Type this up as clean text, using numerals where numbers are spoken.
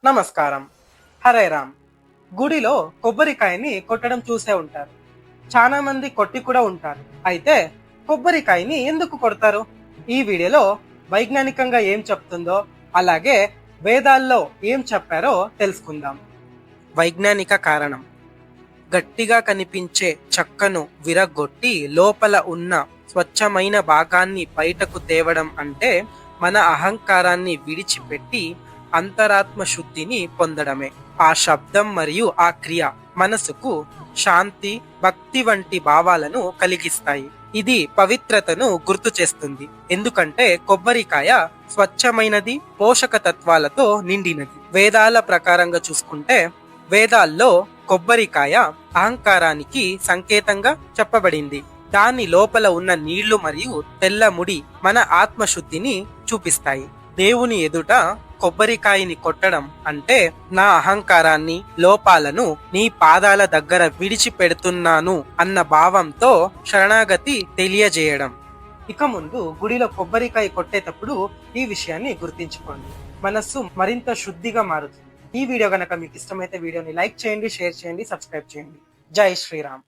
నమస్కారం. హరే రామ్. గుడిలో కొబ్బరికాయని కొట్టడం చూసే ఉంటారు. చాలా మంది కొట్టి కూడా ఉంటారు. అయితే కొబ్బరికాయని ఎందుకు కొడతారు? ఈ వీడియోలో వైజ్ఞానికంగా ఏం చెప్తుందో, అలాగే వేదాల్లో ఏం చెప్పారో తెలుసుకుందాం. వైజ్ఞానిక కారణం: గట్టిగా కనిపించే చెక్కను విరగొట్టి లోపల ఉన్న స్వచ్ఛమైన భాగాన్ని బయటకు తేవడం అంటే మన అహంకారాన్ని విడిచిపెట్టి అంతరాత్మ శుద్ధిని పొందడమే. ఆ శబ్దం మరియు ఆ క్రియ మనసుకు శాంతి, భక్తి వంటి భావాలను కలిగిస్తాయి. ఇది పవిత్రతను గుర్తు చేస్తుంది, ఎందుకంటే కొబ్బరికాయ స్వచ్ఛమైనది, పోషక తత్వాలతో నిండినది. వేదాల ప్రకారంగా చూసుకుంటే, వేదాల్లో కొబ్బరికాయ అహంకారానికి సంకేతంగా చెప్పబడింది. దాని లోపల ఉన్న నీళ్లు మరియు తెల్ల ముడి మన ఆత్మశుద్ధిని చూపిస్తాయి. దేవుని ఎదుట కొబ్బరికాయని కొట్టడం అంటే నా అహంకారాన్ని, లోపాలను నీ పాదాల దగ్గర విడిచిపెడుతున్నాను అన్న భావంతో శరణాగతి తెలియజేయడం. ఇక ముందు గుడిలో కొబ్బరికాయ కొట్టేటప్పుడు ఈ విషయాన్ని గుర్తించుకోండి. మనస్సు మరింత శుద్ధిగా మారుతుంది. ఈ వీడియో గనక మీకు ఇష్టమైతే వీడియోని లైక్ చేయండి, షేర్ చేయండి, సబ్స్క్రైబ్ చేయండి. జై శ్రీరామ్.